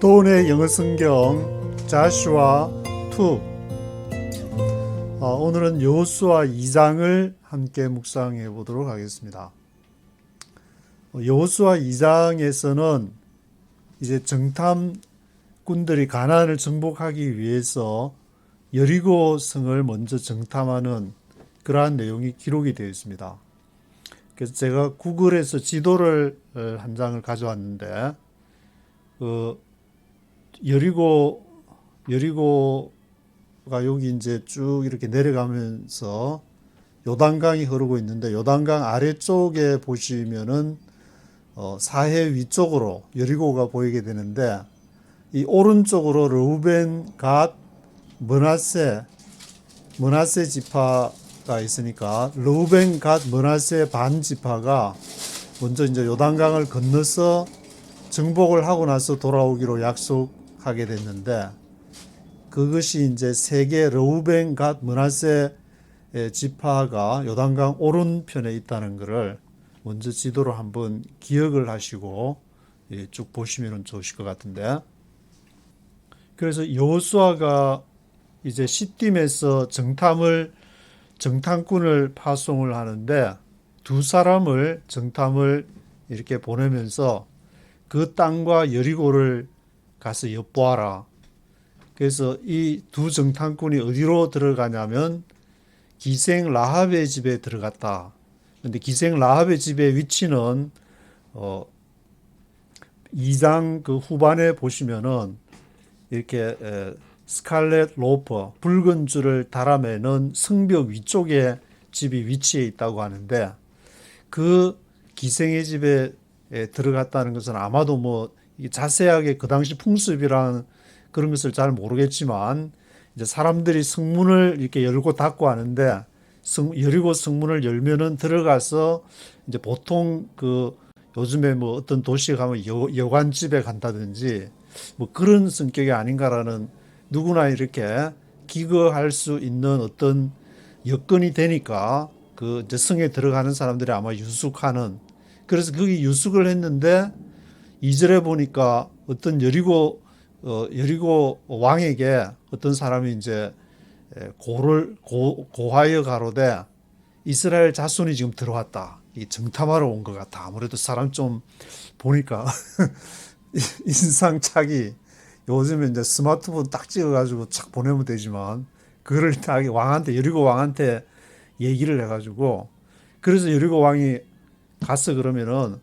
도은의 영어 성경 자슈아 2. 오늘은 여호수아 2장을 함께 묵상해 보도록 하겠습니다. 여호수아 2장에서는 이제 정탐꾼들이 가나안을 정복하기 위해서 여리고 성을 먼저 정탐하는 그러한 내용이 기록이 되어 있습니다. 그래서 제가 구글에서 지도를 한 장을 가져왔는데 여리고가 여기 이제 쭉 이렇게 내려가면서 요단강이 흐르고 있는데, 요단강 아래쪽에 보시면은 사해 위쪽으로 여리고가 보이게 되는데, 이 오른쪽으로 르우벤, 갓, 므낫세 지파가 있으니까 르우벤, 갓, 므낫세 반 지파가 먼저 이제 요단강을 건너서 정복을 하고 나서 돌아오기로 약속하게 됐는데, 그것이 이제 세 개 르우벤, 갓, 므낫세 지파가 요단강 오른편에 있다는 것을 먼저 지도로 한번 기억을 하시고 쭉 보시면 좋으실 것 같은데, 그래서 여호수아가 이제 시딤에서 정탐꾼을 파송을 하는데, 두 사람을 정탐을 이렇게 보내면서 그 땅과 여리고를 가서 엿보아라. 그래서 이 두 정탐꾼이 어디로 들어가냐면 기생 라합의 집에 들어갔다. 그런데 기생 라합의 집의 위치는 2장 그 후반에 보시면은 이렇게 스칼렛 로퍼, 붉은 줄을 달아매는 성벽 위쪽에 집이 위치해 있다고 하는데, 그 기생의 집에 들어갔다는 것은 아마도 뭐 자세하게 그 당시 풍습이랑 그런 것을 잘 모르겠지만, 이제 사람들이 성문을 이렇게 열고 닫고 하는데, 여리고 성문을 열면은 들어가서 이제 보통 그 요즘에 뭐 어떤 도시에 가면 여관집에 간다든지 뭐 그런 성격이 아닌가라는, 누구나 이렇게 기거할 수 있는 어떤 여건이 되니까 그 이제 성에 들어가는 사람들이 아마 유숙하는, 그래서 거기 유숙을 했는데 2절에 보니까 어떤 여리고 왕에게 어떤 사람이 이제 고하여 가로되 이스라엘 자손이 지금 들어왔다. 이 정탐하러 온 것 같아. 아무래도 사람 좀 보니까 인상착이, 요즘에 이제 스마트폰 딱 찍어가지고 착 보내면 되지만, 그걸 딱 여리고 왕한테 얘기를 해가지고, 그래서 여리고 왕이 가서 그러면은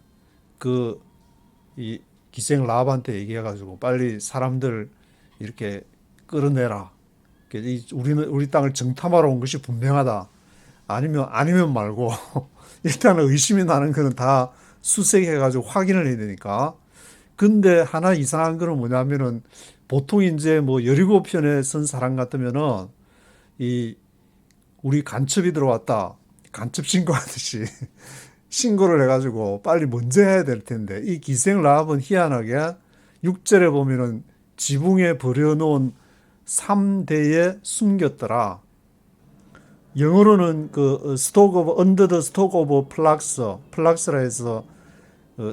이 기생 라합한테 얘기해가지고 빨리 사람들 이렇게 끌어내라. 우리 땅을 정탐하러 온 것이 분명하다. 아니면 말고 일단은 의심이 나는 거는 다 수색해가지고 확인을 해야 되니까. 근데 하나 이상한 거는 뭐냐면은, 보통 이제 뭐 여리고 편에 선 사람 같으면은 우리 간첩이 들어왔다, 간첩 신고하듯이 신고를 해가지고 빨리 먼저 해야 될 텐데, 이 기생 라합은 희한하게 6절에 보면은 지붕에 버려놓은 3대에 숨겼더라. 영어로는 그 under the stock of 플락스라 해서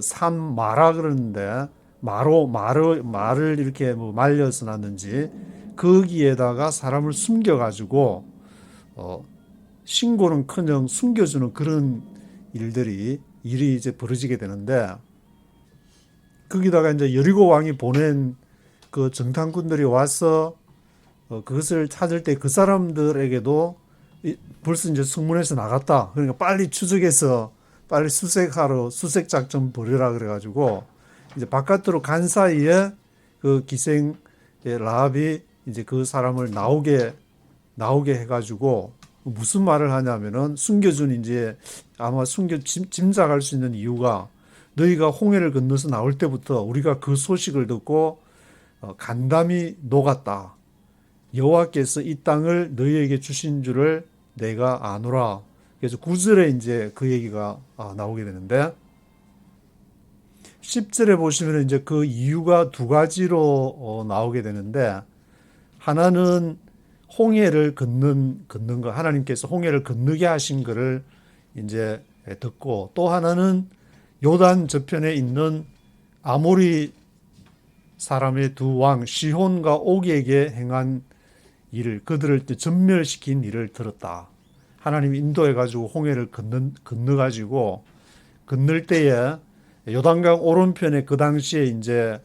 산마라 그러는데, 말을 이렇게 뭐 말려서 놨는지 거기에다가 사람을 숨겨가지고 신고는커녕 숨겨주는 그런 일이 이제 벌어지게 되는데, 거기다가 이제 여리고 왕이 보낸 그 정탐꾼들이 와서 그것을 찾을 때 그 사람들에게도 벌써 이제 성문에서 나갔다. 그러니까 빨리 추적해서 빨리 수색 작전 벌여라 그래가지고 이제 바깥으로 간 사이에 그 기생 라합이 이제 그 사람을 나오게 해가지고 무슨 말을 하냐면은, 숨겨준 이제 아마 짐작할 수 있는 이유가, 너희가 홍해를 건너서 나올 때부터 우리가 그 소식을 듣고 간담이 녹았다. 여호와께서 이 땅을 너희에게 주신 줄을 내가 아노라. 그래서 9절에 이제 그 얘기가 나오게 되는데, 10절에 보시면 이제 그 이유가 두 가지로 나오게 되는데, 하나는 홍해를 걷는 거, 하나님께서 홍해를 건너게 하신 것을 이제 듣고, 또 하나는 요단 저편에 있는 아모리 사람의 두 왕 시혼과 옥에게 행한 일을, 그들을 전멸시킨 일을 들었다. 하나님이 인도해 가지고 홍해를 건너 가지고 건널 때에 요단강 오른편에 그 당시에 이제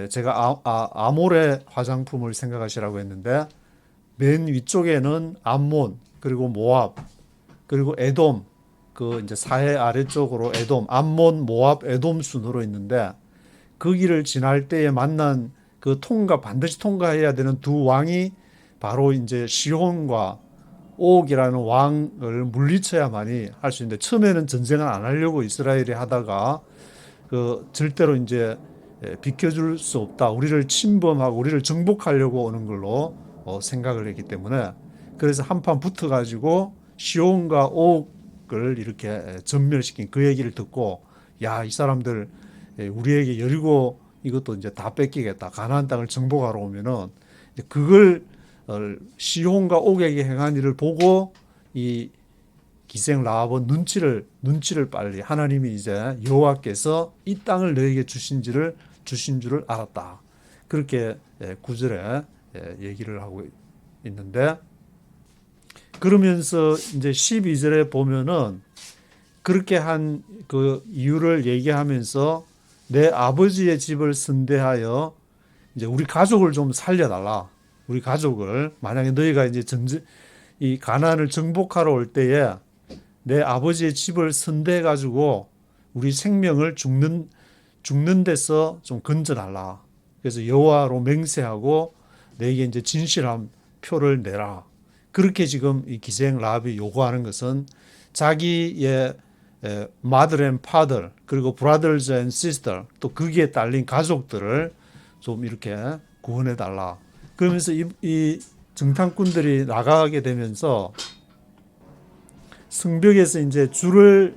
제가 아몰의 화장품을 생각하시라고 했는데 맨 위쪽에는 암몬, 그리고 모압, 그리고 에돔, 그 이제 사해 아래쪽으로 에돔, 암몬, 모압, 에돔 순으로 있는데 그 길을 지날 때에 만난 그 반드시 통과해야 되는 두 왕이 바로 이제 시혼과 옥이라는 왕을 물리쳐야만이 할 수 있는데, 처음에는 전쟁을 안 하려고 이스라엘이 하다가 그 절대로 이제 비켜줄 수 없다, 우리를 침범하고 우리를 정복하려고 오는 걸로 생각을 했기 때문에, 그래서 한판 붙어 가지고 시온과 옥을 이렇게 전멸시킨 그 얘기를 듣고, 야, 이 사람들 우리에게 여리고 이것도 이제 다 뺏기겠다, 가나안 땅을 정복하러 오면은, 그걸 시온과 옥에게 행한 일을 보고 이 기생 라합은 눈치를 빨리, 하나님이 이제 여호와께서 이 땅을 너에게 주신 줄을 알았다, 그렇게 9절에 얘기를 하고 있는데, 그러면서 이제 12절에 보면은 그렇게 한 그 이유를 얘기하면서 내 아버지의 집을 선대하여 이제 우리 가족을 좀 살려달라. 우리 가족을, 만약에 너희가 이제 이 가나안을 정복하러 올 때에 내 아버지의 집을 선대해 가지고 우리 생명을 죽는 데서 좀 건져달라. 그래서 여호와로 맹세하고 내게 이제 진실한 표를 내라. 그렇게 지금 이 기생 라합이 요구하는 것은 자기의 mother and father, 그리고 brothers and sister, 또 거기에 딸린 가족들을 좀 이렇게 구원해 달라. 그러면서 이 정탐꾼들이 나가게 되면서 성벽에서 이제 줄을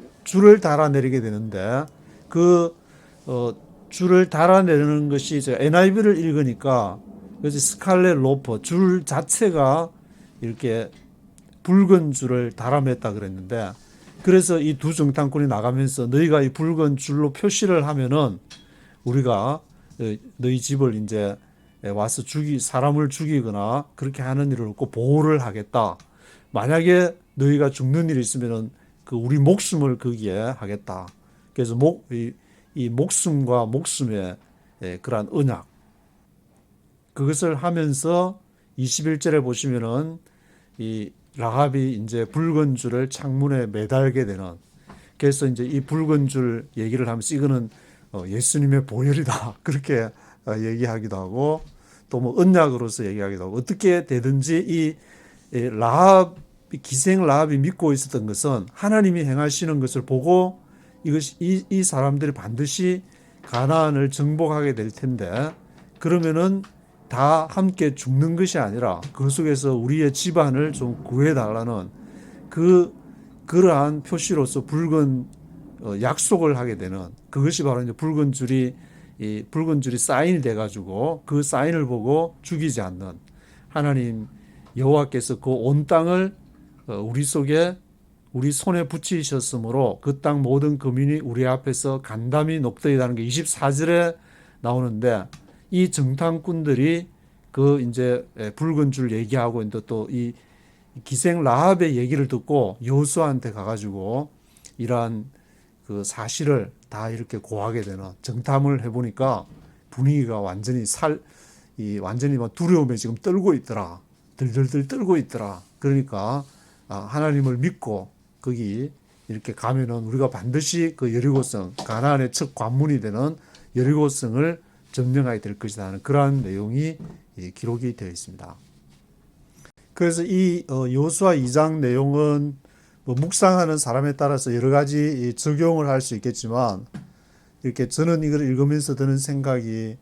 달아내리게 되는데, 그 줄을 달아내리는 것이 이제 NIV를 읽으니까 그래서 스칼렛 로퍼, 줄 자체가 이렇게 붉은 줄을 달아맸다 그랬는데, 그래서 이 두 정탐꾼이 나가면서 너희가 이 붉은 줄로 표시를 하면은 우리가 너희 집을 이제 와서 사람을 죽이거나 그렇게 하는 일을 없고 보호를 하겠다. 만약에 너희가 죽는 일이 있으면은 그 우리 목숨을 거기에 하겠다. 그래서 이 목숨과 목숨의 그러한 언약, 그것을 하면서 21절에 보시면은 이 라합이 이제 붉은 줄을 창문에 매달게 되는, 그래서 이제 이 붉은 줄 얘기를 하면서 이거는 예수님의 보혈이다, 그렇게 얘기하기도 하고, 또 뭐 언약으로서 얘기하기도 하고, 어떻게 되든지 이 기생 라합이 믿고 있었던 것은 하나님이 행하시는 것을 보고 이 사람들이 반드시 가나안을 정복하게 될 텐데, 그러면은 다 함께 죽는 것이 아니라 그 속에서 우리의 집안을 좀 구해달라는 그러한 표시로서 붉은 약속을 하게 되는, 그것이 바로 이제 붉은 줄이 사인이 돼가지고 그 사인을 보고 죽이지 않는 하나님 여호와께서 그 온 땅을 우리 손에 붙이셨으므로 그 땅 모든 거민이 우리 앞에서 간담이 녹더이다는 게 24절에 나오는데, 이 정탐꾼들이 그 이제 붉은 줄 얘기하고 있는데 또 이 기생 라합의 얘기를 듣고 여호수아한테 가가지고 이러한 그 사실을 다 이렇게 고하게 되는, 정탐을 해보니까 분위기가 완전히 완전히 막 두려움에 지금 떨고 있더라. 들들들 떨고 있더라. 그러니까 하나님을 믿고 거기 이렇게 가면은 우리가 반드시 그 여리고성, 가나안의 첫 관문이 되는 여리고성을 점령하게 될 것이다 하는 그러한 내용이 기록이 되어 있습니다. 그래서 이 여호수아 2장 내용은 뭐 묵상하는 사람에 따라서 여러 가지 적용을 할 수 있겠지만, 이렇게 저는 이걸 읽으면서 드는 생각이,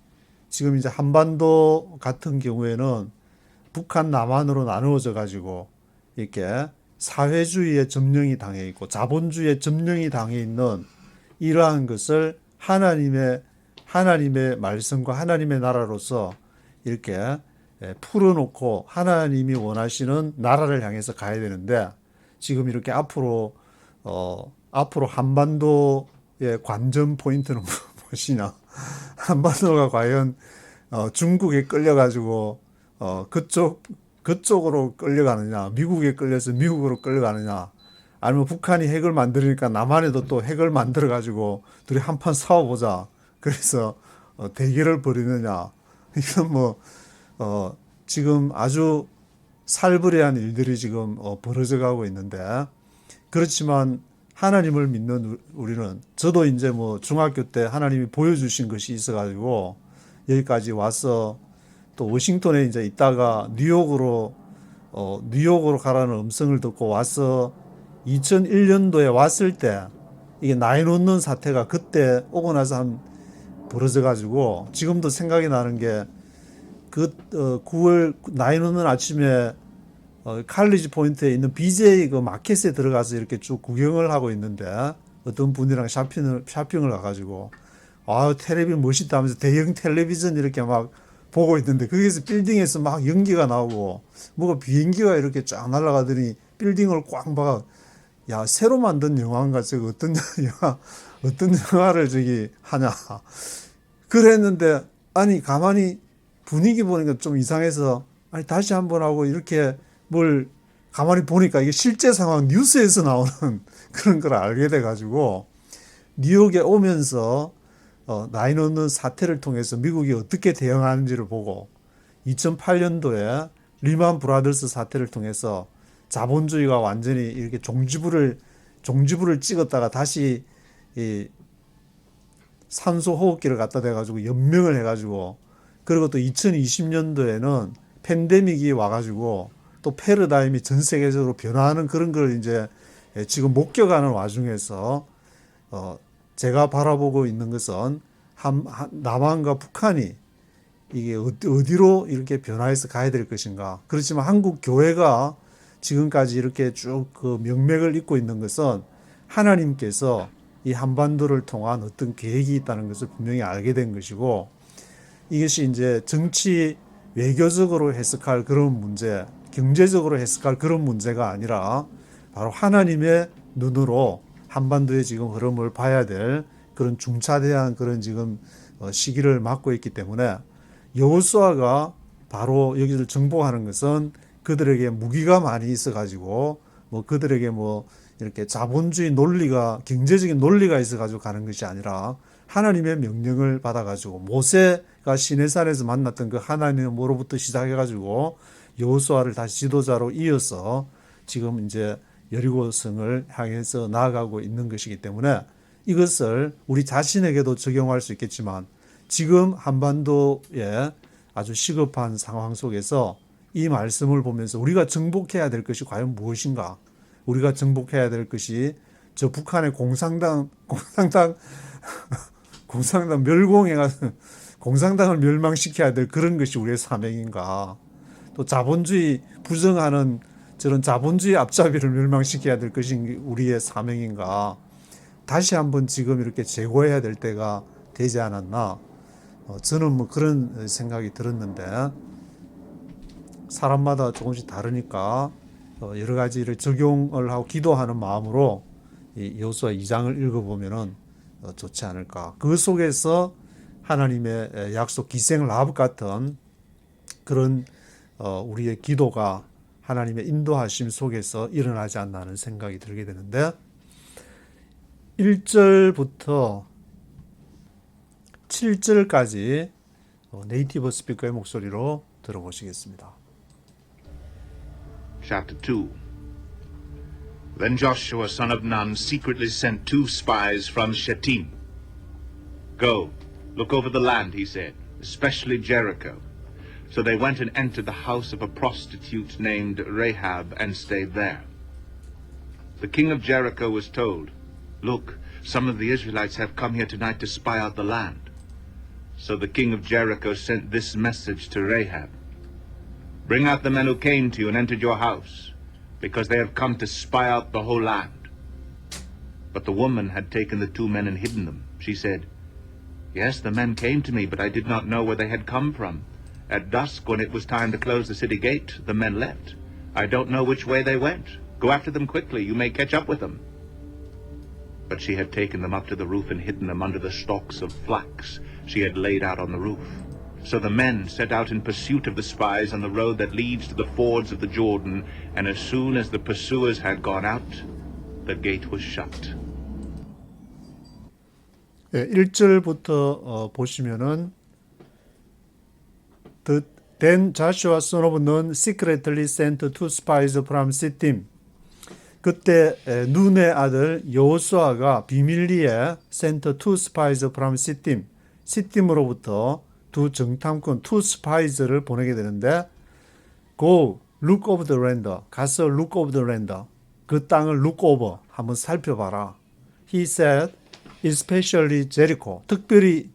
지금 이제 한반도 같은 경우에는 북한 남한으로 나누어져 가지고 이렇게 사회주의의 점령이 당해 있고 자본주의의 점령이 당해 있는 이러한 것을 하나님의 말씀과 하나님의 나라로서 이렇게 풀어놓고 하나님이 원하시는 나라를 향해서 가야 되는데, 지금 이렇게 앞으로 한반도의 관전 포인트는 무엇이냐? 한반도가 과연 중국에 끌려가지고 그쪽으로 끌려가느냐, 미국에 끌려서 미국으로 끌려가느냐, 아니면 북한이 핵을 만들으니까 남한에도 또 핵을 만들어가지고 둘이 한판 싸워보자. 그래서 대결을 벌이느냐. 이건 지금 아주 살벌한 일들이 지금 벌어져가고 있는데, 그렇지만 하나님을 믿는 우리는, 저도 이제 중학교 때 하나님이 보여주신 것이 있어가지고 여기까지 와서 또 워싱턴에 이제 있다가 뉴욕으로 가라는 음성을 듣고 와서 2001년도에 왔을 때 이게 9/11 사태가 그때 오고 나서 벌어져가지고 지금도 생각이 나는 게 9월 9/11 아침에 칼리지 포인트에 있는 BJ 그 마켓에 들어가서 이렇게 쭉 구경을 하고 있는데 어떤 분이랑 쇼핑을 가가지고 텔레비전 멋있다 하면서 대형 텔레비전 이렇게 막 보고 있는데 거기서 빌딩에서 막 연기가 나오고 뭐가 비행기가 이렇게 쫙 날아가더니 빌딩을 꽉 봐. 야, 새로 만든 영화인가 저거 어떤 영화를 저기 하냐. 그랬는데 아니 가만히 분위기 보니까 좀 이상해서 아니 다시 한번 하고 이렇게 뭘 가만히 보니까 이게 실제 상황 뉴스에서 나오는 그런 걸 알게 돼가지고 뉴욕에 오면서 9/11 사태를 통해서 미국이 어떻게 대응하는지를 보고 2008년도에 리만 브라더스 사태를 통해서 자본주의가 완전히 이렇게 종지부를 찍었다가 다시 이 산소 호흡기를 갖다 대가지고 연명을 해가지고 그리고 또 2020년도에는 팬데믹이 와가지고 또 패러다임이 전 세계적으로 변화하는 그런 걸 이제 지금 목격하는 와중에서 제가 바라보고 있는 것은 남한과 북한이 이게 어디로 이렇게 변화해서 가야 될 것인가. 그렇지만 한국 교회가 지금까지 이렇게 쭉 그 명맥을 잇고 있는 것은 하나님께서 이 한반도를 통한 어떤 계획이 있다는 것을 분명히 알게 된 것이고 이것이 이제 정치 외교적으로 해석할 그런 문제, 경제적으로 해석할 그런 문제가 아니라 바로 하나님의 눈으로 한반도의 지금 흐름을 봐야 될 그런 중차대한 그런 지금 시기를 맞고 있기 때문에 여호수아가 바로 여기를 정복하는 것은 그들에게 무기가 많이 있어가지고 그들에게 이렇게 자본주의 논리가 경제적인 논리가 있어가지고 가는 것이 아니라 하나님의 명령을 받아가지고 모세가 시내산에서 만났던 그 하나님으로부터 시작해가지고 여호수아를 다시 지도자로 이어서 지금 이제 여리고성을 향해서 나아가고 있는 것이기 때문에 이것을 우리 자신에게도 적용할 수 있겠지만 지금 한반도의 아주 시급한 상황 속에서 이 말씀을 보면서 우리가 정복해야 될 것이 과연 무엇인가? 우리가 정복해야 될 것이 저 북한의 공산당 멸공해가지고 공산당을 멸망시켜야 될 그런 것이 우리의 사명인가? 또 자본주의 부정하는 저런 자본주의 앞잡이를 멸망시켜야 될 것이 우리의 사명인가? 다시 한번 지금 이렇게 재고해야 될 때가 되지 않았나? 저는 그런 생각이 들었는데 사람마다 조금씩 다르니까 여러 가지를 적용을 하고 기도하는 마음으로 이 여호수아 2장을 읽어보면은 좋지 않을까. 그 속에서 하나님의 약속 기생 라합 같은 그런 우리의 기도가 하나님의 인도하심 속에서 일어나지 않나 하는 생각이 들게 되는데 1절부터 7절까지 네이티브 스피커의 목소리로 들어보시겠습니다. Chapter 2. Then Joshua son of Nun secretly sent 2 spies from Shittim. Go, look over the land, he said, especially Jericho. So they went and entered the house of a prostitute named Rahab and stayed there. The king of Jericho was told, Look, some of the Israelites have come here tonight to spy out the land. So the king of Jericho sent this message to Rahab. Bring out the men who came to you and entered your house, because they have come to spy out the whole land. But the woman had taken the 2 men and hidden them. She said, Yes, the men came to me, but I did not know where they had come from. At dusk, when it was time to close the city gate, the men left. I don't know which way they went. Go after them quickly. You may catch up with them. But she had taken them up to the roof and hidden them under the stalks of flax she had laid out on the roof. So the men set out in pursuit of the spies on the road that leads to the fords of the Jordan, and as soon as the pursuers had gone out, the gate was shut. 1절부터 보시면은 Then Joshua son of Nun secretly sent two spies from Sittim. 그때 눈의 아들 여호수아가 비밀리에 sent two spies from Sittim. 시팀으로부터 두 정탐꾼 two spies를 보내게 되는데 Go look over the land. 가서 look over the land. 그 땅을 look over 한번 살펴봐라. He said, especially Jericho. 특별히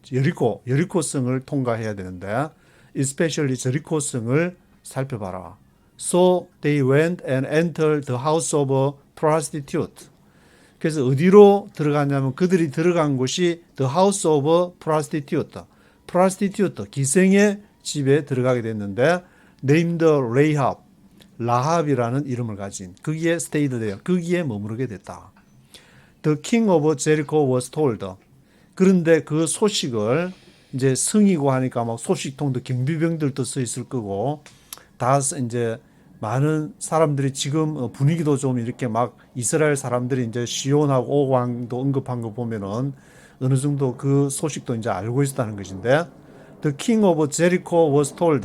여리고성을 통과해야 되는데 especially 저리코성을 살펴봐라. So they went and entered the house of a prostitute. 그래서 어디로 들어갔냐면 그들이 들어간 곳이 the house of a prostitute. prostitute, 기생의 집에 들어가게 됐는데 named Rahab, 라합이라는 이름을 가진 거기에 stayed there, 거기에 머무르게 됐다. The king of Jericho was told. 그런데 그 소식을 이제 성이고 하니까 막 소식통도 경비병들도 써 있을 거고 다 이제 많은 사람들이 지금 분위기도 좀 이렇게 막 이스라엘 사람들이 이제 시온하고 오왕도 언급한 거 보면은 어느 정도 그 소식도 이제 알고 있었다는 것인데 The king of Jericho was told,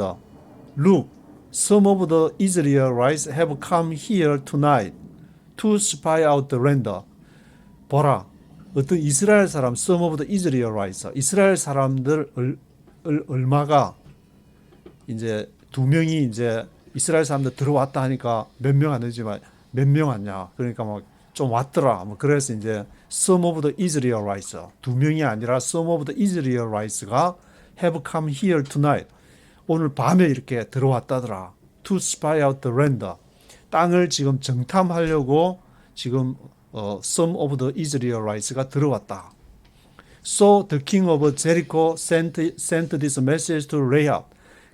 Look, some of the Israelites have come here tonight to spy out the land. 보라. 어떤 이스라엘 사람, some of the Israelites, 이스라엘 사람들 얼마가 이제 두 명이 이제 이스라엘 사람들 들어왔다 하니까 몇 명 안 되지만 몇 명 왔냐. 그러니까 막 좀 왔더라. 뭐 그래서 이제 some of the Israelites, 두 명이 아니라 some of the Israelites,가 have come here tonight. 오늘 밤에 이렇게 들어왔다더라. To spy out the land. 땅을 지금 정탐하려고 지금 some of the Israelites,가 들어왔다. So the king of Jericho sent this message to Rahab.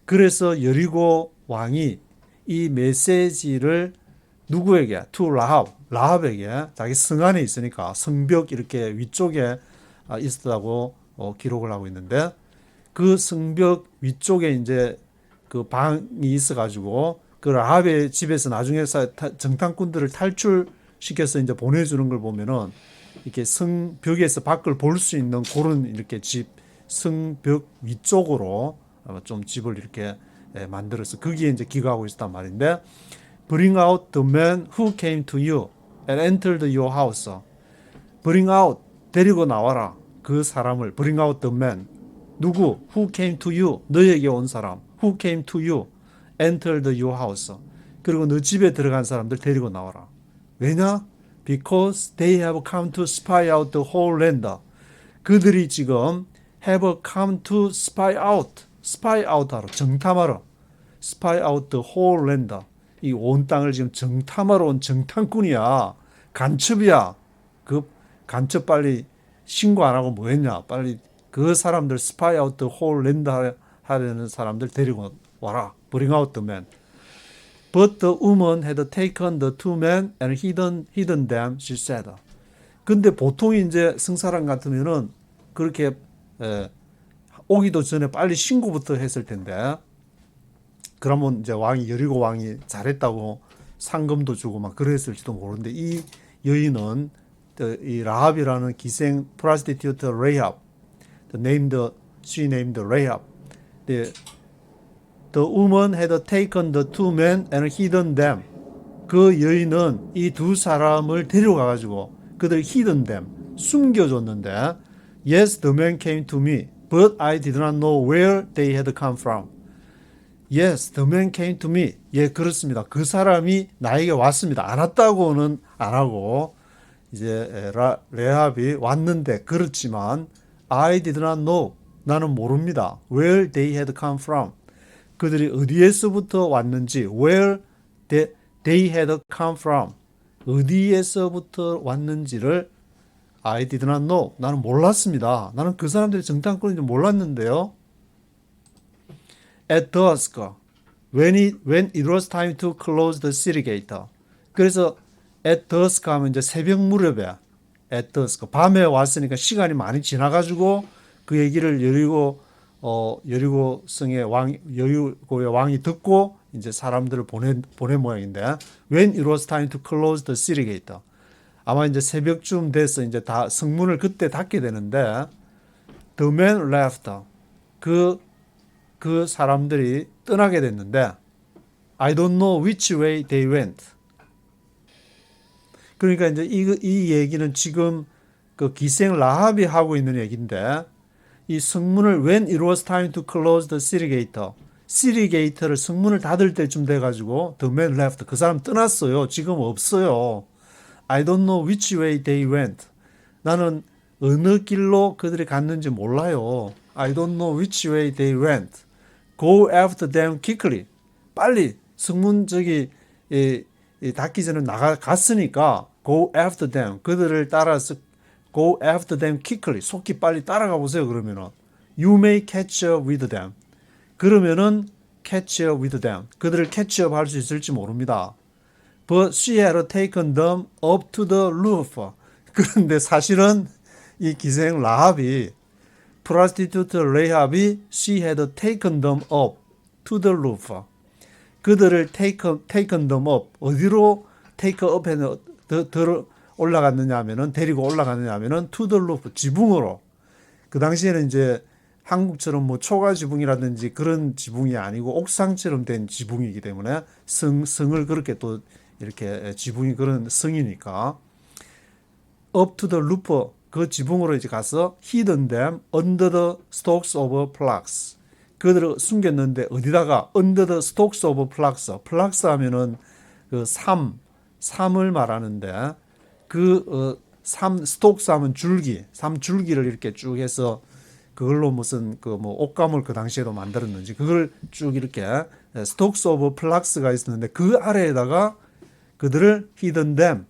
그래서 여리고 왕이 이 메시지를 누구에게? To Rahab, 라합에게 자기 성 안에 있으니까 성벽 이렇게 위쪽에 있었다고 기록을 하고 있는데 그 성벽 위쪽에 이제 그 방이 있어가지고 그 라합의 집에서 나중에 정탐꾼들을 탈출시켜서 이제 보내주는 걸 보면은 이렇게 성벽에서 밖을 볼 수 있는 그런 이렇게 집 성벽 위쪽으로 좀 집을 이렇게 만들어서 거기에 이제 기거하고 있었단 말인데 Bring out the men who came to you and entered your house. Bring out, 데리고 나와라. 그 사람을 Bring out the men. 누구? Who came to you. 너에게 온 사람. Who came to you. Entered your house. 그리고 너 집에 들어간 사람들 데리고 나와라. 왜냐? Because they have come to spy out the whole land. 그들이 지금 have come to spy out. spy out 하러, 정탐하러. spy out the whole land. 이 온 땅을 지금 정탐하러 온 정탐꾼이야. 간첩이야. 그 간첩 빨리 신고 안 하고 뭐 했냐. 빨리 그 사람들 spy out the whole land 하려는 사람들 데리고 와라. Bring out the men. But the woman had taken the two men and hidden them, she said. 근데 보통 이제 성사람 같으면은 그렇게 오기도 전에 빨리 신고부터 했을 텐데 그러면 이제 여리고 왕이 잘했다고 상금도 주고 막 그랬을지도 모르는데 이 여인은 이 라합이라는 기생 prostitute Rahab, she named Rahab. The woman had taken the two men and hidden them. 그 여인은 이 두 사람을 데려가 가지고 그들 hidden them 숨겨줬는데 Yes, the men came to me, but I did not know where they had come from. Yes, the man came to me. 예, 그렇습니다. 그 사람이 나에게 왔습니다. 안 왔다고는 안 하고 이제 레합이 왔는데 그렇지만 I did not know. 나는 모릅니다. Where they had come from. 그들이 어디에서부터 왔는지 where they had come from. 어디에서부터 왔는지를 I did not know. 나는 몰랐습니다. 나는 그 사람들이 정탐꾼인지 몰랐는데요. At dusk, when it was time to close the city gate. 그래서 at dusk 하면 이제 새벽 무렵에 at dusk 밤에 왔으니까 시간이 많이 지나가지고 그 얘기를 여리고 여리고 성의 여리고의 왕이 듣고 이제 사람들을 보낸 모양인데 when it was time to close the city gate. 아마 이제 새벽쯤 돼서 이제 다 성문을 그때 닫게 되는데 the men left. 그 사람들이 떠나게 됐는데 I don't know which way they went. 그러니까 이제 이 얘기는 지금 그 기생 라합이 하고 있는 얘기인데 이 성문을 when it was time to close the city gate. city gate를 성문을 닫을 때쯤 돼 가지고 the man left. 그 사람 떠났어요. 지금 없어요. I don't know which way they went. 나는 어느 길로 그들이 갔는지 몰라요. I don't know which way they went. Go after them quickly. 빨리 성문 닫기 전에 갔으니까 go after them. 그들을 따라서 go after them quickly. 속히 빨리 따라가 보세요. 그러면은 you may catch up with them. 그러면은 catch up with them. 그들을 catch up 할 수 있을지 모릅니다. But she had taken them up to the roof. 그런데 사실은 이 기생 라합이 prostitute 레합이 she had taken them up to the roof. 그들을 taken them up. 어디로 take up 해서 올라갔느냐 하면은 데리고 올라갔느냐 하면은 to the roof. 지붕으로. 그 당시에는 이제 한국처럼 뭐 초가 지붕이라든지 그런 지붕이 아니고 옥상처럼 된 지붕이기 때문에 성을 그렇게 또 이렇게 지붕이 그런 성이니까 up to the roof 그 지붕으로 이제 가서 hidden them under the stalks of flax. 그들을 숨겼는데 어디다가 under the stalks of flax. flax 하면은 그 삼을 말하는데 그 stalks 하면 줄기, 줄기를 이렇게 쭉 해서 그걸로 무슨 그 뭐 옷감을 그 당시에도 만들었는지 그걸 쭉 이렇게 stalks of flax가 있었는데 그 아래에다가 그들을 hidden them.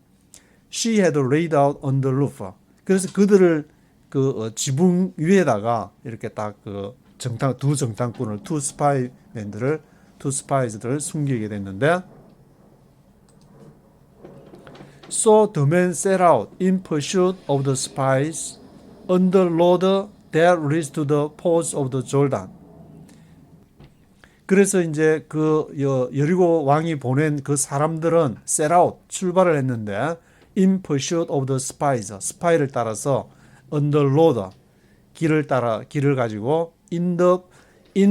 She had laid out on the roof. 그래서 그들을 그 지붕 위에다가 이렇게 딱 그 두 정탐꾼을 two spies들을 숨기게 됐는데 So the men set out in pursuit of the spies on the road that leads to the fords of the Jordan. 그래서 이제 그 여리고 왕이 보낸 그 사람들은 set out 출발을 했는데 in pursuit of the spies 스파이를 따라서 on the road 길을 가지고 in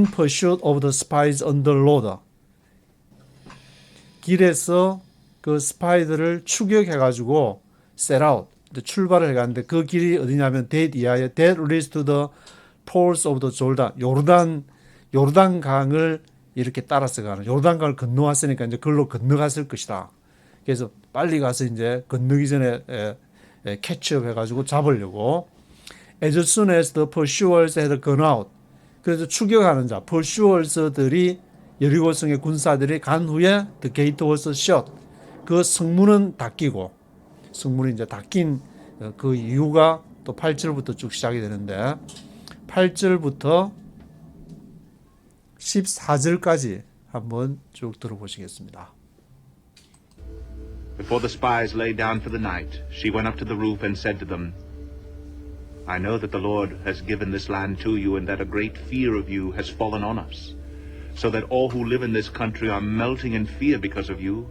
pursuit of the spies on the road 길에서 그 스파이들을 추격해 가지고 set out 출발을 해갔는데 그 길이 어디냐면 that leads to the fords of the Jordan 요르단 강을 이렇게 따라서 가는 요르단강을 건너왔으니까 이제 그걸로 건너갔을 것이다. 그래서 빨리 가서 이제 건너기 전에 캐치업 해가지고 잡으려고. As soon as the pursuers had gone out. 그래서 추격하는 자, pursuers들이 여리고성의 군사들이 간 후에 the gate was shut. 그 성문은 닫히고 성문이 이제 닫힌 그 이유가 또 8절부터 쭉 시작이 되는데 8절부터 14절까지 한번 쭉 들어보시겠습니다. Before the spies lay down for the night, she went up to the roof and said to them, I know that the Lord has given this land to you and that a great fear of you has fallen on us, so that all who live in this country are melting in fear because of you.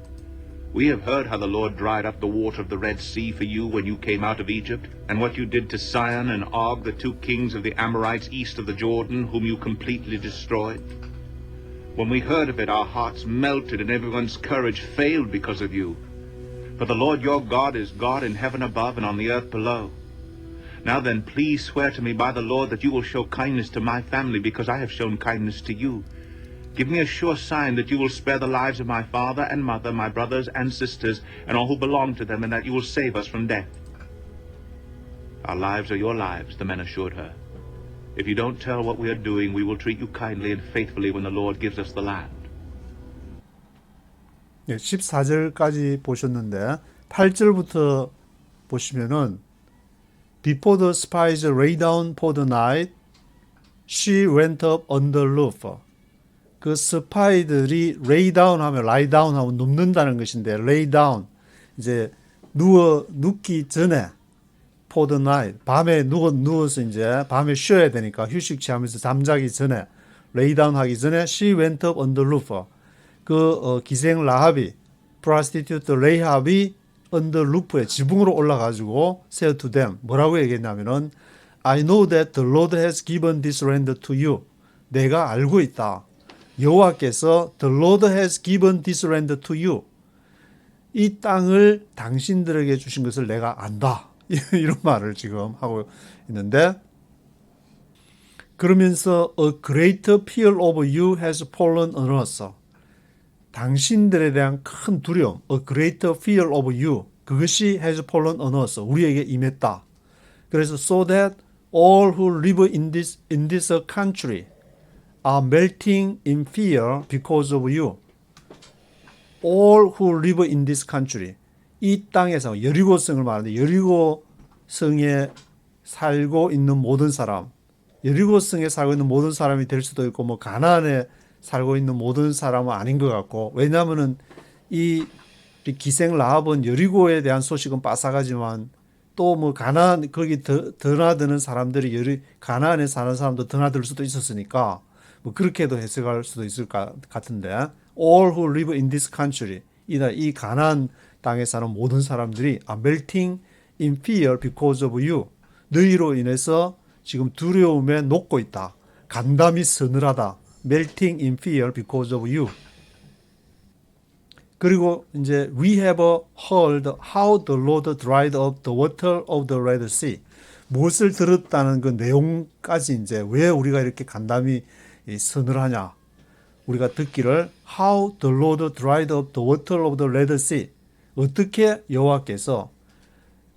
We have heard how the Lord dried up the water of the Red Sea for you when you came out of Egypt, and what you did to Sihon and Og, the two kings of the Amorites east of the Jordan, whom you completely destroyed. When we heard of it, our hearts melted and everyone's courage failed because of you. For the Lord your God is God in heaven above and on the earth below. Now then, please swear to me by the Lord that you will show kindness to my family because I have shown kindness to you. Give me a sure sign that you will spare the lives of my father and mother, my brothers and sisters, and all who belong to them, and that you will save us from death. Our lives are your lives, the men assured her. If you don't tell what we are doing, we will treat you kindly and faithfully when the Lord gives us the land. 14절까지 보셨는데 8절부터 보시면은 Before the spies lay down for the night, she went up on the roof. 그 스파이들이 lay down 하면 lie down 하면 눕는다는 것인데 lay down 이제 눕기 전에 for the night. 밤에 누워서 이제 밤에 쉬어야 되니까 휴식 취하면서 잠자기 전에 lay down 하기 전에 she went up on the roof. 기생 라합이 prostitute 레이합이 on the roof에 지붕으로 올라가지고 said to them 뭐라고 얘기했냐면은 I know that the Lord has given this land to you. 내가 알고 있다. 여호와께서 the Lord has given this land to you. 이 땅을 당신들에게 주신 것을 내가 안다. 이런 말을 지금 하고 있는데 그러면서 a great fear of you has fallen on us. 당신들에 대한 큰 두려움, a great fear of you, 그것이 has fallen on us, 우리에게 임했다. 그래서 so that all who live in this country are melting in fear because of you. All who live in this country, 이 땅에서 여리고성을 말하는데 여리고성에 살고 있는 모든 사람, 여리고성에 살고 있는 모든 사람이 될 수도 있고 뭐 가나안에 살고 있는 모든 사람은 아닌 것 같고 왜냐하면은 이 기생 라합은 여리고에 대한 소식은 빠삭하지만 또 뭐 가나안 거기 드나드는 사람들이 가나안에 사는 사람도 드나들 수도 있었으니까 뭐 그렇게도 해석할 수도 있을 것 같은데 all who live in this country 이 가나안 땅에 사는 모든 사람들이 are melting in fear because of you. 너희로 인해서 지금 두려움에 녹고 있다. 간담이 서늘하다. melting in fear because of you. 그리고 이제 we have heard how the Lord dried up the water of the Red Sea. 무엇을 들었다는 그 내용까지 이제 왜 우리가 이렇게 간담이 서늘하냐. 우리가 듣기를 how the Lord dried up the water of the Red Sea. 어떻게 여호와께서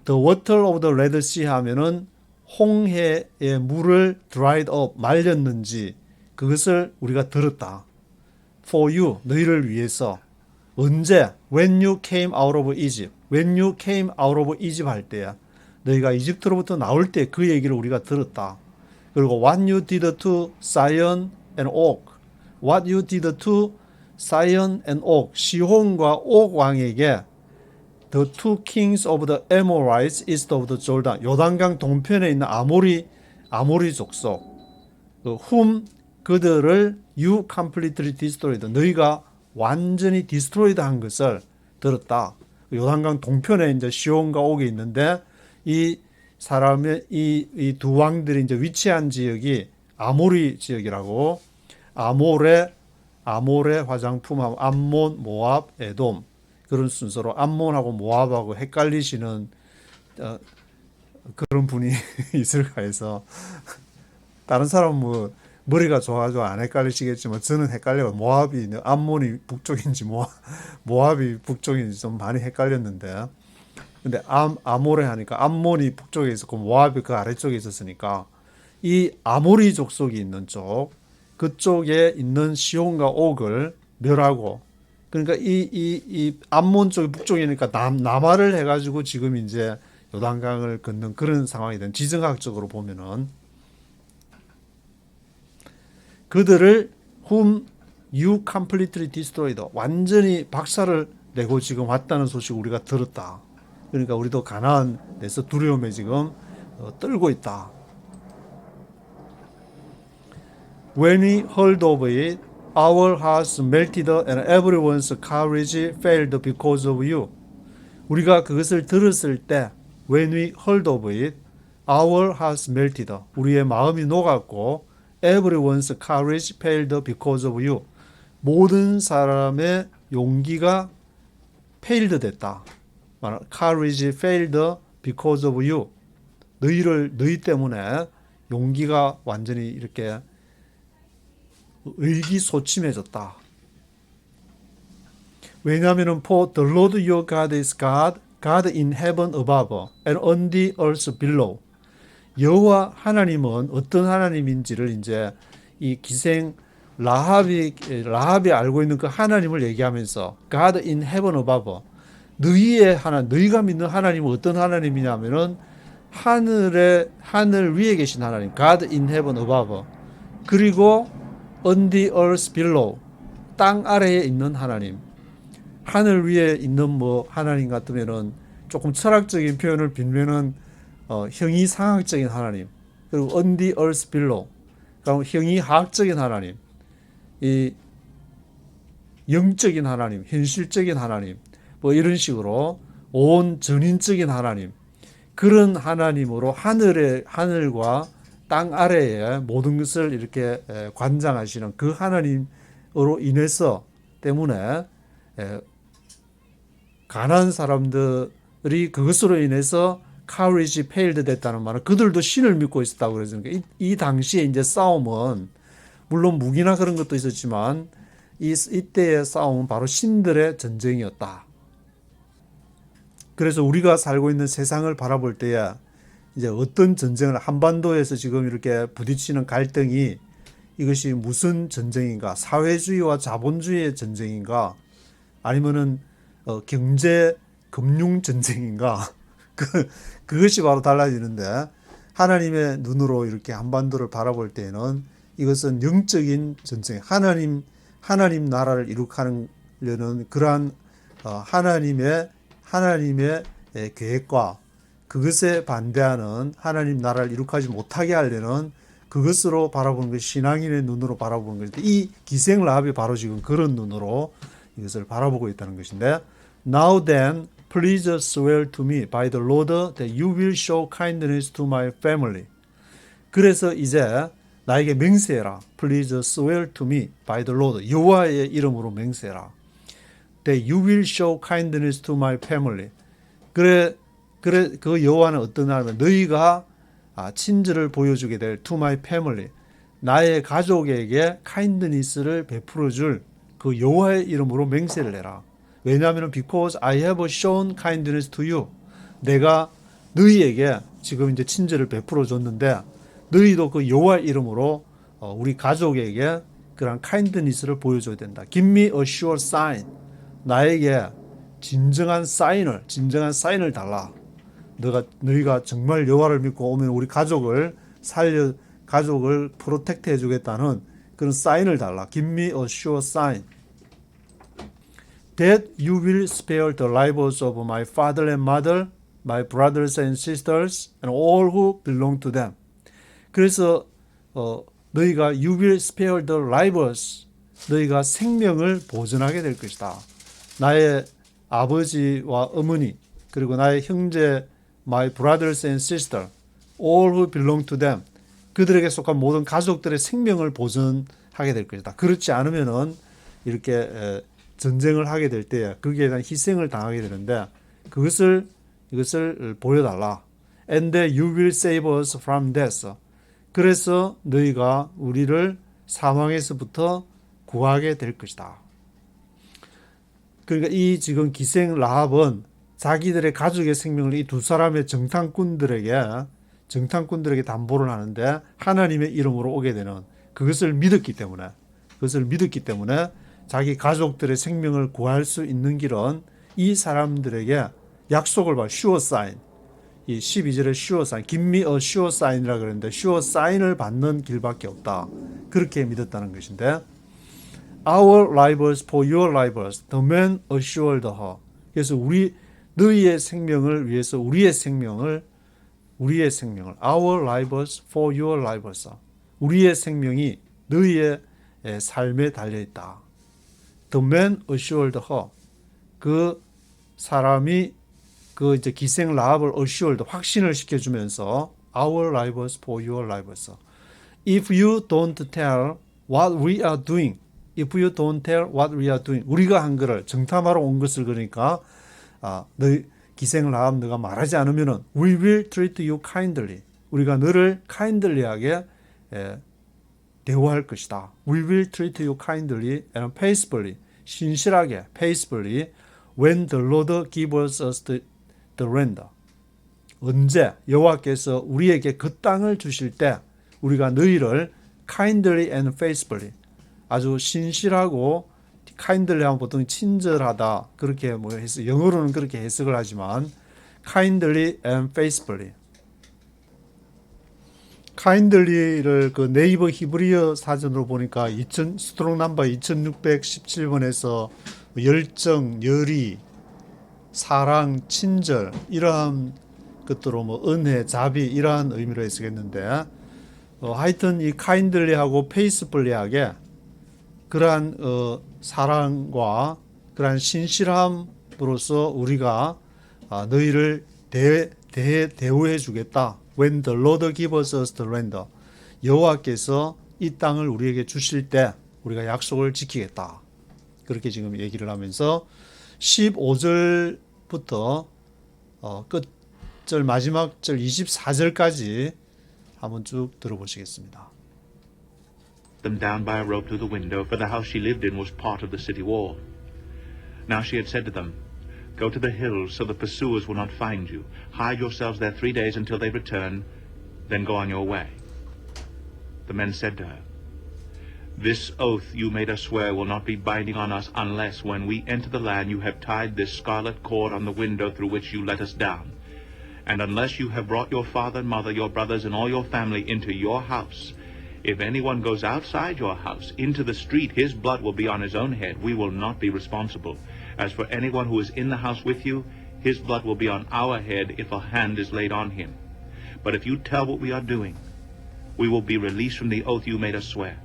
the water of the Red Sea 하면은 홍해의 물을 dried up 말렸는지 그것을 우리가 들었다. For you 너희를 위해서 언제 when you came out of Egypt when you came out of Egypt 할 때야 너희가 이집트로부터 나올 때 그 얘기를 우리가 들었다. 그리고 what you did to Sihon and Og what you did to Sihon and Og 시혼과 옥 왕에게 the two kings of the Amorites east of the Jordan 요단강 동편에 있는 아모리 족속 whom 그들을 you completely destroyed 너희가 완전히 디스트로이드 한 것을 들었다. 요단강 동편에 이제 시온과 옥이 있는데 이 사람의 이 두 왕들이 이제 위치한 지역이 아모리 지역이라고 아모레 화장품하고 암몬, 모압, 에돔 그런 순서로 암몬하고 모압하고 헷갈리시는 그런 분이 있을까 해서 다른 사람은 뭐 머리가 좋아가지고 안 헷갈리시겠지만 저는 헷갈려요. 모압이 암몬이 북쪽인지 모압이 북쪽인지 좀 많이 헷갈렸는데 근데 아모레 하니까 암몬이 북쪽에 있었고 모압이 그 아래쪽에 있었으니까 이 아모리 족속이 있는 쪽 그쪽에 있는 시온과 옥을 멸하고 그러니까 이 암몬 쪽이 북쪽이니까 남하를 해가지고 지금 이제 요단강을 걷는 그런 상황이 된 지정학적으로 보면은 그들을 whom you completely destroyed 완전히 박살을 내고 지금 왔다는 소식 우리가 들었다. 그러니까 우리도 가나안에서 두려움에 지금 떨고 있다. When we heard of it, our hearts melted and everyone's courage failed because of you. 우리가 그것을 들었을 때 when we heard of it, our hearts melted. 우리의 마음이 녹았고 everyone's courage failed because of you. 모든 사람의 용기가 failed 됐다. courage failed because of you. 너희 때문에 용기가 완전히 이렇게 의기소침해졌다. 왜냐하면 for the Lord your God is God, God in heaven above and on the earth below. 여호와 하나님은 어떤 하나님인지를 이제 이 기생 라합이 알고 있는 그 하나님을 얘기하면서 God in heaven above 너희가 믿는 하나님은 어떤 하나님이냐면은 하늘 위에 계신 하나님 God in heaven above 그리고 on the earth below 땅 아래에 있는 하나님 하늘 위에 있는 뭐 하나님 같으면은 조금 철학적인 표현을 빌면은 형이상학적인 하나님, 그리고 on the earth below, 그럼 형이하학적인 하나님, 이 영적인 하나님, 현실적인 하나님, 뭐 이런 식으로 온 전인적인 하나님, 그런 하나님으로 하늘과 땅 아래에 모든 것을 이렇게 관장하시는 그 하나님으로 인해서 때문에 가난한 사람들이 그것으로 인해서 courage failed 됐다는 말은 그들도 신을 믿고 있었다고 그러니까 이 당시에 이제 싸움은 물론 무기나 그런 것도 있었지만 이때의 싸움은 바로 신들의 전쟁이었다. 그래서 우리가 살고 있는 세상을 바라볼 때에 이제 어떤 전쟁을 한반도에서 지금 이렇게 부딪히는 갈등이 이것이 무슨 전쟁인가? 사회주의와 자본주의의 전쟁인가? 아니면은 경제 금융 전쟁인가? 그것이 바로 달라지는데 하나님의 눈으로 이렇게 한반도를 바라볼 때에는 이것은 영적인 전쟁, 하나님 나라를 이룩하려는 그러한 하나님의 계획과 그것에 반대하는 하나님 나라를 이룩하지 못하게 하려는 그것으로 바라보는 것이 신앙인의 눈으로 바라보는 것인데 이 기생 라합이 바로 지금 그런 눈으로 이것을 바라보고 있다는 것인데 Now then, please swear to me by the Lord that you will show kindness to my family. 그래서 이제 나에게 맹세해라. Please swear to me by the Lord. 여호와의 이름으로 맹세해라. That you will show kindness to my family. 그래 그 여호와는 어떤 하나면 너희가 친절을 보여주게 될 to my family. 나의 가족에게 kindness를 베풀어 줄 그 여호와의 이름으로 맹세를 해라. 왜냐하면 because I have shown kindness to you. 내가 너희에게 지금 이제 친절을 베풀어 줬는데 너희도 그 여호와의 이름으로 우리 가족에게 그런 kindness를 보여줘야 된다. Give me a sure sign. 나에게 진정한 사인을 달라. 너희가 정말 여호와를 믿고 오면 우리 가족을 프로텍트 해주겠다는 그런 사인을 달라. Give me a sure sign. That you will spare the lives of my father and mother, my brothers and sisters, and all who belong to them. 그래서 너희가 you will spare the lives, 너희가 생명을 보존하게 될 것이다. 나의 아버지와 어머니 그리고 나의 형제, my brothers and sisters, all who belong to them, 그들에게 속한 모든 가족들의 생명을 보존하게 될 것이다. 그렇지 않으면은 이렇게 전쟁을 하게 될 때 거기에 대한 희생을 당하게 되는데 이것을 보여달라. And you will save us from death. 그래서 너희가 우리를 사망에서부터 구하게 될 것이다. 그러니까 이 지금 기생 라합은 자기들의 가족의 생명을 이 두 사람의 정탐꾼들에게 담보를 하는데 하나님의 이름으로 오게 되는 그것을 믿었기 때문에 자기 가족들의 생명을 구할 수 있는 길은 이 사람들에게 약속을 받아 sure sign. 이 12절에 sure sign, give me a sure sign이라고 그러는데 sure sign을 받는 길밖에 없다. 그렇게 믿었다는 것인데 Our lives for your lives, the man assured her. 그래서 너희의 생명을 위해서 우리의 생명을 Our lives for your lives. 우리의 생명이 너희의 삶에 달려 있다. The man assured her. 그 사람이 그 이제 기생 라합을 assured 확신을 시켜주면서 Our lives for your lives. If you don't tell what we are doing, 우리가 한 거를 정탐하러 온 것을 그러니까 너희 기생 라합 너가 말하지 않으면은 we will treat you kindly. 우리가 너를 kindly하게 대우할 것이다. We will treat you kindly and faithfully. 신실하게, faithfully. When the Lord gives us the land. 언제 여호와께서 우리에게 그 땅을 주실 때 우리가 너희를 kindly and faithfully. 아주 신실하고 kindly 하면 보통 친절하다 그렇게 해서 영어로는 그렇게 해석을 하지만 kindly and faithfully. kindly를 그 네이버 히브리어 사전으로 보니까 스트롱 넘버 2617번에서 열정, 열의, 사랑, 친절 이러한 끝으로 뭐 은혜, 자비 이러한 의미로 해석했는데 하여튼 이 카인들리하고 페이스풀리하게 그러한 사랑과 그러한 신실함으로써 우리가 너희를 대우해 주겠다. When the Lord gives us the land. 여호와께서 이 땅을 우리에게 주실 때 우리가 약속을 지키겠다. 그렇게 지금 얘기를 하면서 15절부터 끝절 마지막 절 24절까지 한번 쭉 들어보시겠습니다. Them down by a rope through the window, for the house she lived in was part of the city wall. Now she had said to them, Go to the hills so the pursuers will not find you. Hide yourselves there 3 days until they return, then go on your way. The men said to her, This oath you made us swear will not be binding on us unless, when we enter the land, you have tied this scarlet cord on the window through which you let us down. And unless you have brought your father and mother, your brothers, and all your family into your house. If anyone goes outside your house, into the street, his blood will be on his own head. We will not be responsible. As for anyone who is in the house with you, his blood will be on our head if a hand is laid on him. But if you tell what we are doing, we will be released from the oath you made us swear.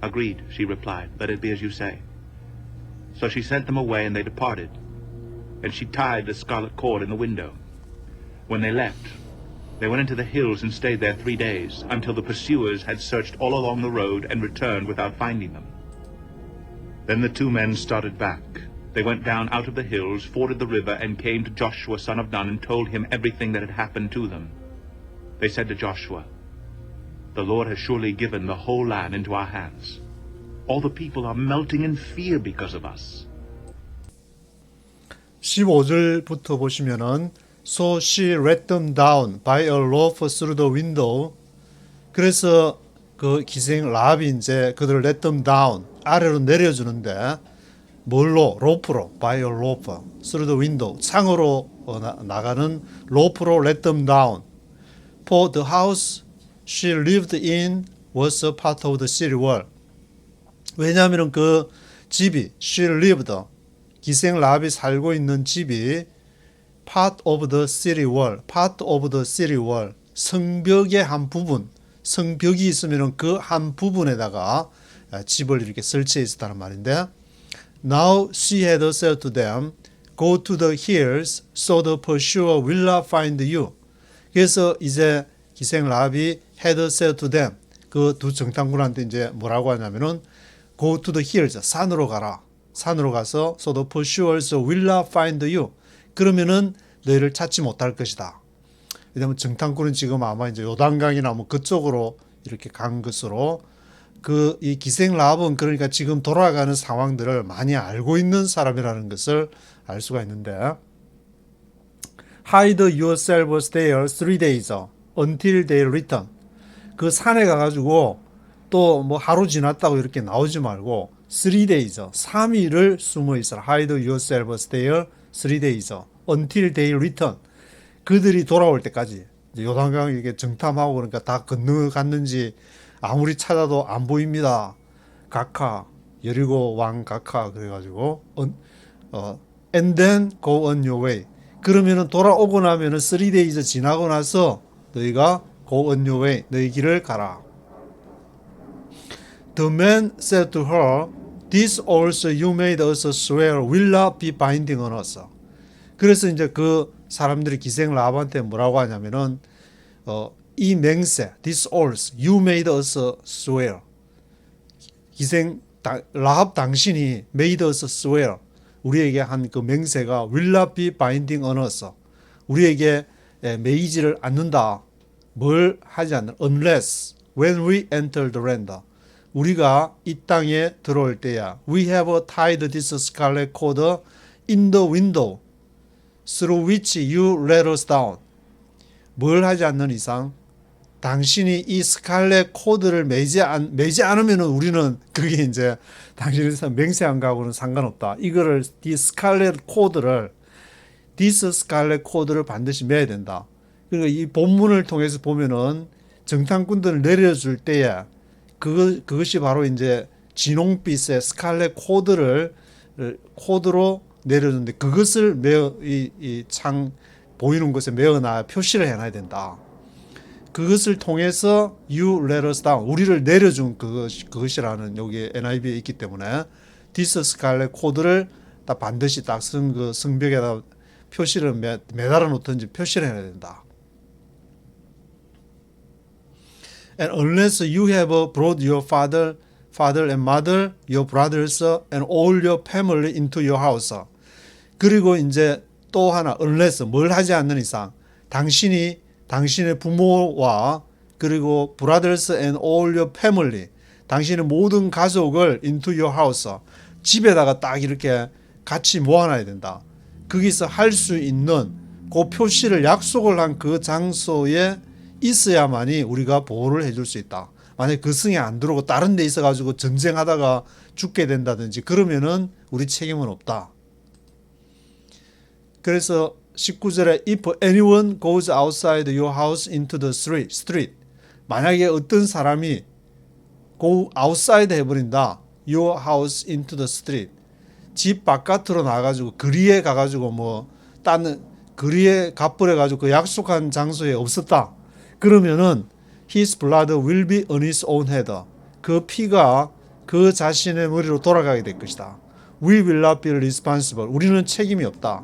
Agreed, she replied. Let it be as you say. So she sent them away, and they departed. And she tied the scarlet cord in the window. When they left, they went into the hills and stayed there 3 days, until the pursuers had searched all along the road and returned without finding them. Then the 2 men started back. They went down out of the hills, forded the river, and came to Joshua son of Nun, and told him everything that had happened to them. They said to Joshua, The Lord has surely given the whole land into our hands. All the people are melting in fear because of us. 15절부터 보시면은 So she let them down by a rope through the window. 그래서 그 기생 라합이 이제 그들을 let them down 아래로 내려주는데 뭘로? 로프로 by a rope through the window 창으로 나가는 로프로 let them down. For the house she lived in was a part of the city wall. 왜냐하면 그 집이 she lived 기생 라합이 살고 있는 집이 part of the city wall, part of the city wall 성벽의 한 부분, 성벽이 있으면 그 한 부분에다가 집을 이렇게 설치해 있었다는 말인데 Now she had said to them, Go to the hills so the pursuer will not find you. 그래서 이제 기생 라합이 had said to them 그 두 정탐꾼한테 이제 뭐라고 하냐면은 Go to the hills 산으로 가라. 산으로 가서 so the pursuers will not find you. 그러면은 너희를 찾지 못할 것이다. 왜냐하면 정탐꾼은 지금 아마 이제 요단강이나 뭐 그쪽으로 이렇게 간 것으로 그 이 기생 라합은 그러니까 지금 돌아가는 상황들을 많이 알고 있는 사람이라는 것을 알 수가 있는데 Hide yourselves there 3 days until they return. 그 산에 가가지고 또 뭐 하루 지났다고 이렇게 나오지 말고 3 days 3일을 숨어 있어라. Hide yourselves there 3 days until they return. 그들이 돌아올 때까지 요단강 이렇게 정탐하고 그러니까 다 건너갔는지 아무리 찾아도 안 보입니다. 각하 여리고 왕 각하 그래가지고 and then go on your way. 그러면은 돌아오고 나면은 3 days 지나고 나서 너희가 go on your way 너희 길을 가라. The man said to her, This also you made us swear will not be binding on us. 그래서 이제 그 사람들이 기생 라합한테 뭐라고 하냐면은 이 맹세, this oath, you made us swear. 기생 라합 당신이 made us swear. 우리에게 한 그 맹세가 will not be binding on us. 우리에게 매이지를 않는다. 뭘 하지 않는 unless when we enter the land. 우리가 이 땅에 들어올 때야. We have tied this scarlet cord in the window through which you let us down. 뭘 하지 않는 이상 당신이 이 스칼렛 코드를 매지 않으면 우리는 그게 이제 당신이 맹세한 거하고는 상관없다. 이거를 이 스칼렛 코드를 this 스칼렛 코드를 반드시 매야 된다. 그러니까 이 본문을 통해서 보면은 정탐꾼들을 내려줄 때에 그것이 바로 이제 진홍빛의 스칼렛 코드로 내려주는데 그것을 매어 이 창 보이는 곳에 메어놔 표시를 해놔야 된다. 그것을 통해서 you let us down, 우리를 내려준 그것이라는 여기 NIV에 있기 때문에 this scarlet code를 딱 반드시 딱 성벽에다 표시를 매달아 놓든지 표시를 해야 된다. And unless you have brought your father and mother, your brothers, and all your family into your house. 그리고 이제 또 하나, unless, 뭘 하지 않는 이상, 당신의 부모와 그리고 brothers and all your family, 당신의 모든 가족을 into your house, 집에다가 딱 이렇게 같이 모아놔야 된다. 거기서 할 수 있는 그 표시를 약속을 한 그 장소에 있어야만이 우리가 보호를 해줄 수 있다. 만약에 그 성에 안 들어오고 다른 데 있어가지고 전쟁하다가 죽게 된다든지 그러면은 우리 책임은 없다. 그래서 19절에 If anyone goes outside your house into the street, 만약에 어떤 사람이 go outside 해버린다. your house into the street, 집 바깥으로 나가지고 거리에 가가지고 뭐 딴 거리에 갑불해가지고 그 약속한 장소에 없었다. 그러면은 his blood will be on his own head. 그 피가 그 자신의 머리로 돌아가게 될 것이다. We will not be responsible. 우리는 책임이 없다.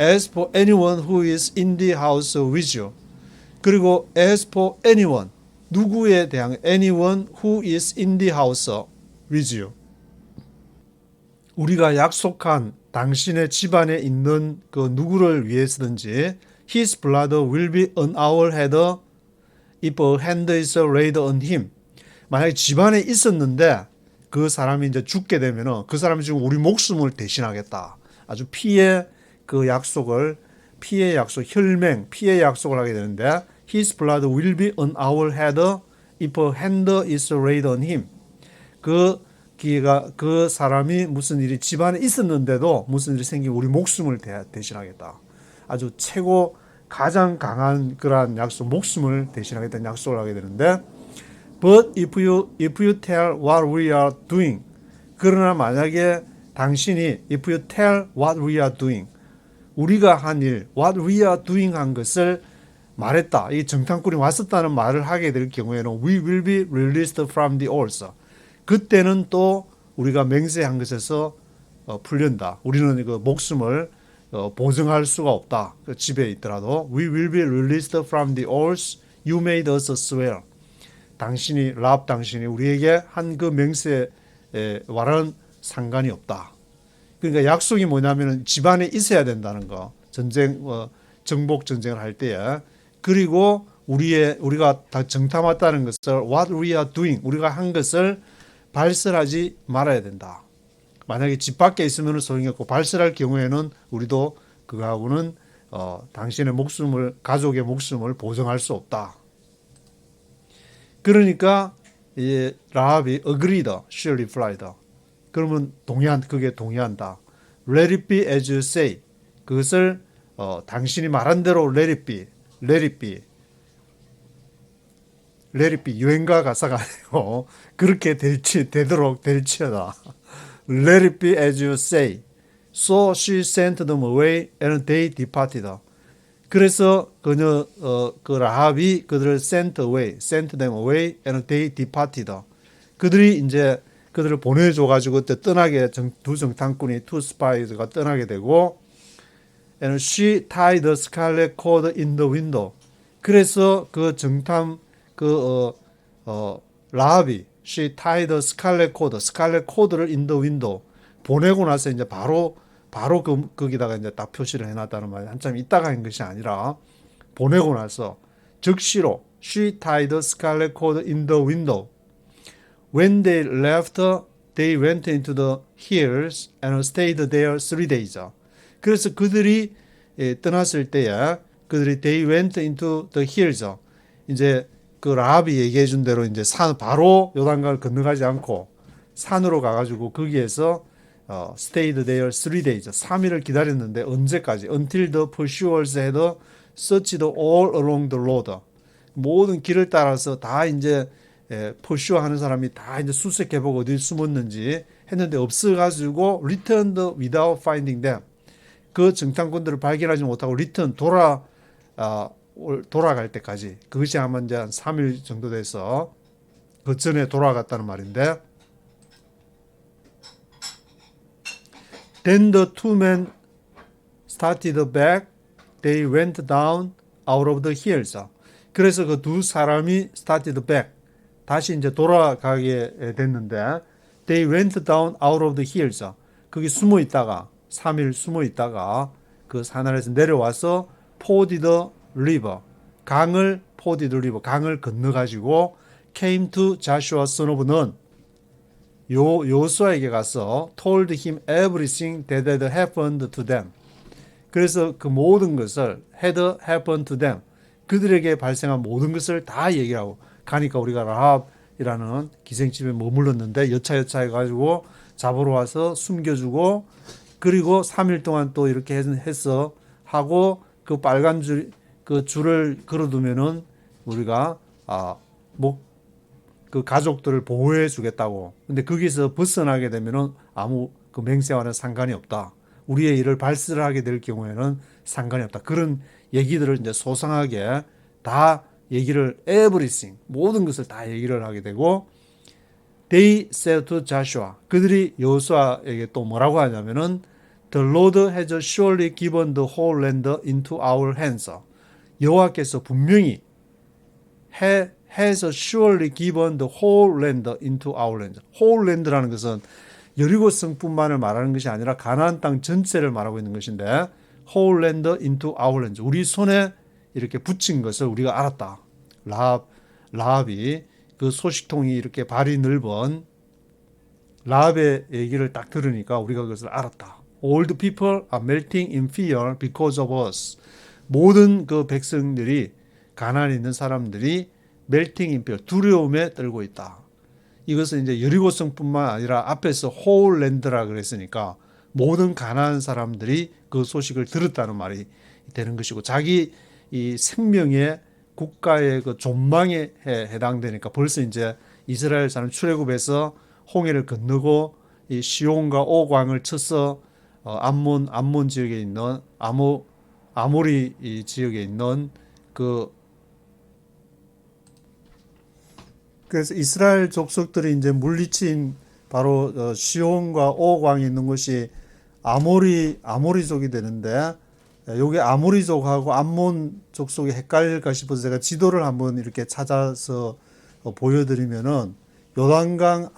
As for anyone who is in the house with you. 그리고 as for anyone, 누구에 대한 anyone who is in the house with you. 우리가 약속한 당신의 집안에 있는 그 누구를 위해서든지 his blood will be on our head if a hand is laid on him. 만약에 집안에 있었는데 그 사람이 이제 죽게 되면은 그 사람이 지금 우리 목숨을 대신하겠다. 아주 피의 약속을 혈맹, 피의 약속을 하게 되는데 his blood will be on our head if a hand is laid on him. 그 사람이 무슨 일이 집안에 있었는데도 무슨 일이 생기면 우리 목숨을 대신하겠다. 아주 최고 가장 강한 그러한 약속, 목숨을 대신하겠다는 약속을 하게 되는데 But if you tell what we are doing, 그러나 만약에 당신이 if you tell what we are doing, 우리가 한 일, what we are doing 한 것을 말했다. 이 정탐꾼이 왔었다는 말을 하게 될 경우에는 we will be released from the oath. 그때는 또 우리가 맹세한 것에서 풀린다. 우리는 그 목숨을 보증할 수가 없다. 그 집에 있더라도 we will be released from the oath you made us swear. 당신이 우리에게 한 그 맹세와는 상관이 없다. 그러니까 약속이 뭐냐면은 집안에 있어야 된다는 거. 정복 전쟁을 할 때에. 그리고 우리가 다 정탐 왔다는 것을 what we are doing, 우리가 한 것을 발설하지 말아야 된다. 만약에 집 밖에 있으면 소용이 없고 발설할 경우에는 우리도 그거하고는 당신의 목숨을, 가족의 목숨을 보증할 수 없다. 그러니까 이 라합이 agreed, she replied. 그러면 그게 동의한다. Let it be as you say. 그것을 당신이 말한 대로 let it be 유행가 가사가 아니고 그렇게 되도록 될지어다. Let it be as you say. So she sent them away and they departed. 그래서 그 라합이 그들을 sent them away and they departed. 그들을 보내줘가지고 떠나게 두 정탐꾼이 two spies가 떠나게 되고 and she tied the scarlet cord in the window. 그래서 그 정탐 라합이 she tied the scarlet cord를 in the window 보내고 나서 이제 바로 거기다가 이제 딱 표시를 해놨다는 말이 한참 있다가 한 것이 아니라 보내고 나서 즉시로 she tied the scarlet cord in the window. When they left, they went into the hills and stayed there 3 days. 그래서 그들이 떠났을 때에 they went into the hills. 이제 그 라합이 얘기해 준 대로 이제 바로 요단강을 건너가지 않고 산으로 가가지고 거기에서 stayed there 3 days. 3일을 기다렸는데 언제까지? Until the pursuers had searched all along the road. 모든 길을 따라서 다 이제 pursue하는 사람이 다 이제 수색해보고 어디 숨었는지 했는데 없어가지고 returned without finding them. 그 정탐꾼들을 발견하지 못하고 돌아갈 때까지, 그것이 아마 이제 한 3일 정도 돼서 그 전에 돌아갔다는 말인데, Then the two men started back. They went down out of the hills. 그래서 그 두 사람이 started back. 다시 이제 돌아가게 됐는데, They went down out of the hills. 거기 숨어 있다가 3일 숨어 있다가 그 산 아래에서 내려와서 forded the river. forded the river. 강을 건너 가지고 came to Joshua son of Nun. 요수아에게 가서 told him everything that had happened to them. 그래서 그 모든 것을 had happened to them. 그들에게 발생한 모든 것을 다 얘기하고 가니까 우리가 라합이라는 기생집에 머물렀는데 여차 해가지고 잡으러 와서 숨겨주고 그리고 3일 동안 또 이렇게 해서 하고 그 빨간 그 줄을 걸어두면은 우리가 그 가족들을 보호해 주겠다고. 근데 거기서 벗어나게 되면은 아무 그 맹세와는 상관이 없다. 우리의 일을 발설하게 될 경우에는 상관이 없다. 그런 얘기들을 이제 소상하게 다 얘기를 everything 모든 것을 다 얘기를 하게 되고 they said to Joshua 그들이 여호수아에게 또 뭐라고 하냐면은 The Lord has surely given the whole land into our hands. 여호와께서 분명히 has surely given the whole land into our hands. whole land라는 것은 여리고 성뿐만을 말하는 것이 아니라 가나안 땅 전체를 말하고 있는 것인데 whole land into our hands. 우리 손에 이렇게 붙인 것을 우리가 알았다. 라합이 그 소식통이 이렇게 발이 넓은 라합의 얘기를 딱 들으니까 우리가 그것을 알았다. All the people are melting in fear because of us. 모든 그 백성들이 가나안에 있는 사람들이 melting in fear 두려움에 떨고 있다. 이것은 이제 여리고성뿐만 아니라 앞에서 whole land라 그랬으니까 모든 가나안 사람들이 그 소식을 들었다는 말이 되는 것이고 자기 이 생명의 국가의 그 존망에 해당되니까 벌써 이제 이스라엘 사람 출애굽에서 홍해를 건너고 이 시온과 오광을 쳐서 암몬 지역에 있는 아모리 이 지역에 있는 그래서 이스라엘 족속들이 이제 물리친 바로 시온과 오광이 있는 곳이 아모리족이 되는데 여기 아모리족하고 암몬 족속이 헷갈릴까 싶어서 제가 지도를 한번 이렇게 찾아서 보여드리면은 요단강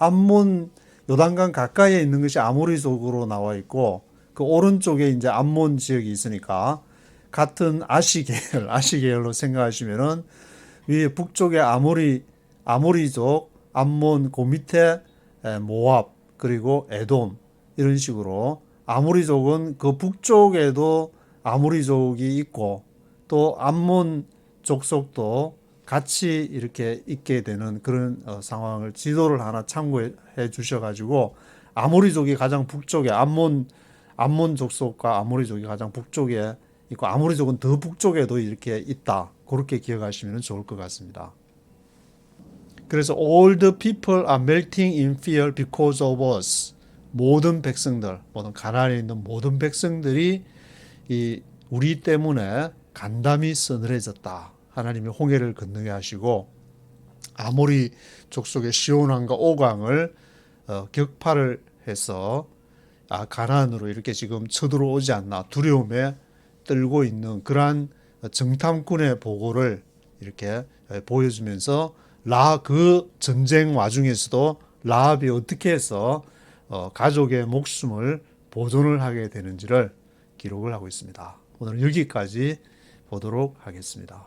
가까이에 있는 것이 아모리족으로 나와 있고 그 오른쪽에 이제 암몬 지역이 있으니까 같은 아시계열로 생각하시면은 위에 북쪽에 아모리족, 암몬, 그 밑에 모압, 그리고 에돔 이런 식으로 아모리족은 그 북쪽에도 아모리족이 있고 또 암몬 족속도 같이 이렇게 있게 되는 그런 상황을 지도를 하나 참고해 주셔가지고 아모리족이 가장 북쪽에 암몬 족속과 아모리족이 가장 북쪽에 있고 아모리족은 더 북쪽에도 이렇게 있다. 그렇게 기억하시면 좋을 것 같습니다. 그래서 all the people are melting in fear because of us. 모든 가나안에 있는 모든 백성들이 우리 때문에 간담이 서늘해졌다. 하나님이 홍해를 건너게 하시고 아모리 족속의 시온왕과 오광을 격파를 해서 가나안으로 이렇게 지금 쳐들어오지 않나 두려움에 떨고 있는 그러한 정탐꾼의 보고를 이렇게 보여주면서 그 전쟁 와중에서도 라합이 어떻게 해서 가족의 목숨을 보존을 하게 되는지를 기록을 하고 있습니다. 오늘 여기까지 보도록 하겠습니다.